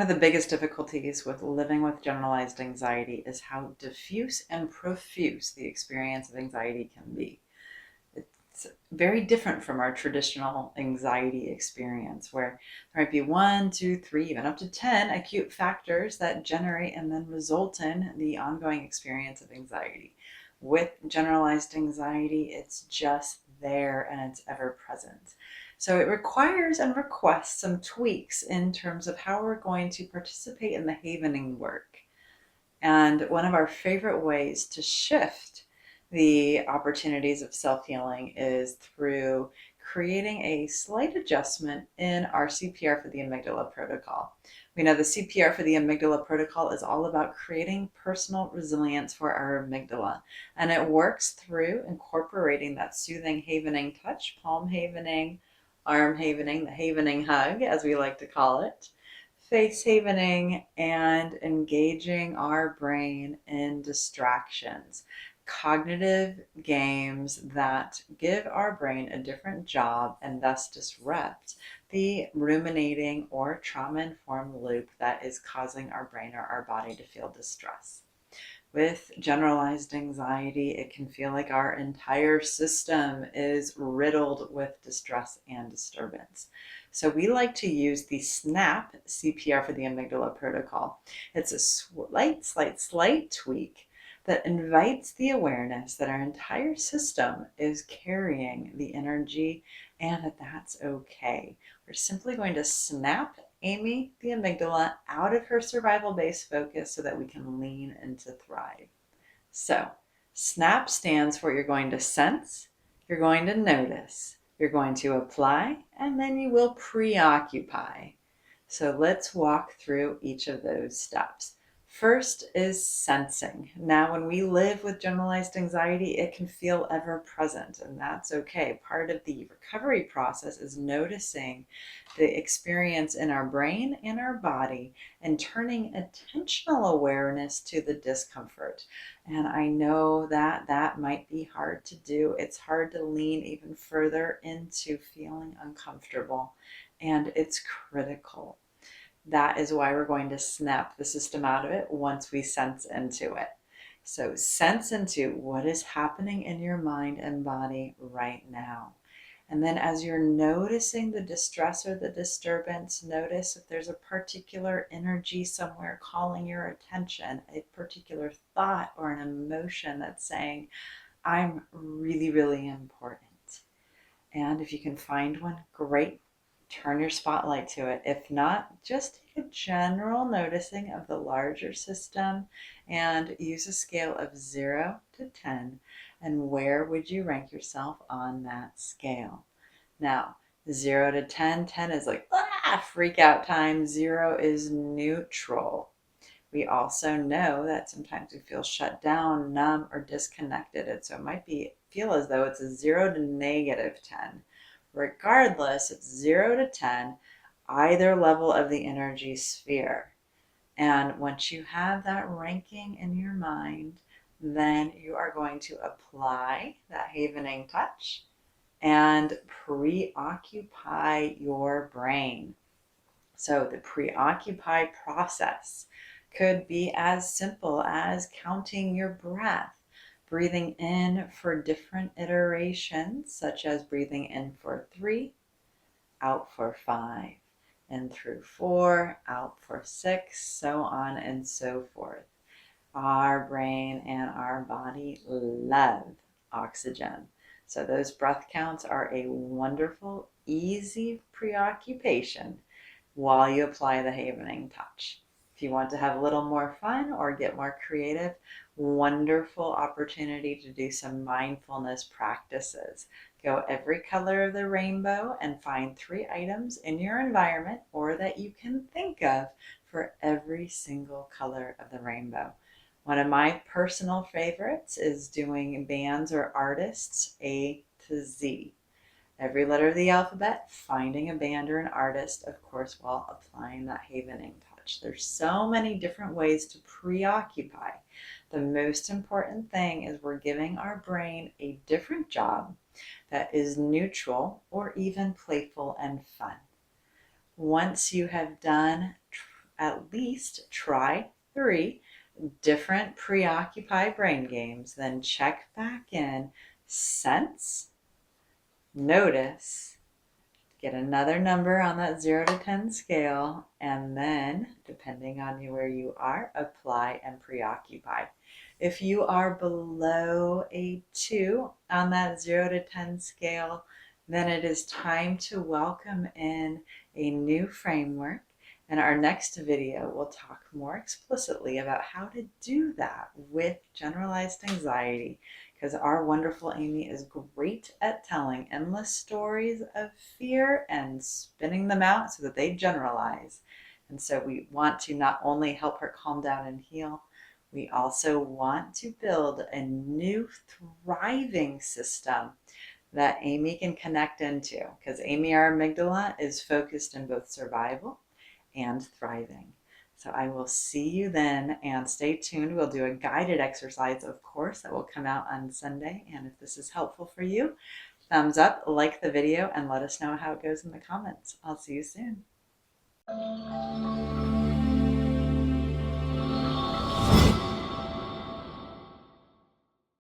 One of the biggest difficulties with living with generalized anxiety is how diffuse and profuse the experience of anxiety can be. It's very different from our traditional anxiety experience, where there might be 1, 2, 3, even up to 10 acute factors that generate and then result in the ongoing experience of anxiety. With generalized anxiety, it's just there and it's ever present. So it requires and requests some tweaks in terms of how we're going to participate in the havening work. And one of our favorite ways to shift the opportunities of self-healing is through creating a slight adjustment in our CPR for the Amygdala Protocol. We know the CPR for the Amygdala Protocol is all about creating personal resilience for our amygdala. And it works through incorporating that soothing havening touch, palm havening, arm havening, the havening hug, as we like to call it, face havening, and engaging our brain in distractions, cognitive games that give our brain a different job and thus disrupt the ruminating or trauma-informed loop that is causing our brain or our body to feel distress. With generalized anxiety, it can feel like our entire system is riddled with distress and disturbance. So we like to use the SNAP CPR for the Amygdala Protocol. It's a slight tweak that invites the awareness that our entire system is carrying the energy and that that's okay. We're simply going to snap Amy, the amygdala, out of her survival-based focus so that we can lean into thrive. So, SNAP stands for you're going to sense, you're going to notice, you're going to apply, and then you will preoccupy. So let's walk through each of those steps. First is sensing. Now, when we live with generalized anxiety, it can feel ever present, and that's okay. Part of the recovery process is noticing the experience in our brain and our body and turning attentional awareness to the discomfort. And I know that that might be hard to do. It's hard to lean even further into feeling uncomfortable, and it's critical. That is why we're going to snap the system out of it once we sense into it. So sense into what is happening in your mind and body right now. And then as you're noticing the distress or the disturbance, notice if there's a particular energy somewhere calling your attention, a particular thought or an emotion that's saying, I'm really, really important. And if you can find one, great. Turn your spotlight to it. If not, just take a general noticing of the larger system and use a scale of 0 to 10. And where would you rank yourself on that scale? Now, 0 to 10, 10 is like, freak out time. 0 is neutral. We also know that sometimes we feel shut down, numb, or disconnected. And so it might feel as though it's a 0 to negative 10. Regardless, it's 0 to 10, either level of the energy sphere. And once you have that ranking in your mind, then you are going to apply that havening touch and preoccupy your brain. So the preoccupy process could be as simple as counting your breath, breathing in for different iterations, such as breathing in for 3, out for 5, in through 4, out for 6, so on and so forth. Our brain and our body love oxygen. So those breath counts are a wonderful, easy preoccupation while you apply the havening touch. If you want to have a little more fun or get more creative, wonderful opportunity to do some mindfulness practices. Go every color of the rainbow and find 3 items in your environment or that you can think of for every single color of the rainbow. One of my personal favorites is doing bands or artists A to Z. Every letter of the alphabet, finding a band or an artist, of course, while applying that havening touch. There's so many different ways to preoccupy. The most important thing is we're giving our brain a different job that is neutral or even playful and fun. Once you have done at least try 3 different Preoccupy brain games, then check back in, sense, notice, get another number on that 0 to 10 scale, and then, depending on where you are, apply and preoccupy. If you are below a 2 on that 0 to 10 scale, then it is time to welcome in a new framework. And our next video will talk more explicitly about how to do that with generalized anxiety, because our wonderful Amy is great at telling endless stories of fear and spinning them out so that they generalize. And so we want to not only help her calm down and heal, we also want to build a new thriving system that Amy can connect into, because Amy, our amygdala, is focused in both survival and thriving. So I will see you then, and stay tuned. We'll do a guided exercise, of course, that will come out on Sunday. And if this is helpful for you, thumbs up, like the video, and let us know how it goes in the comments. I'll see you soon.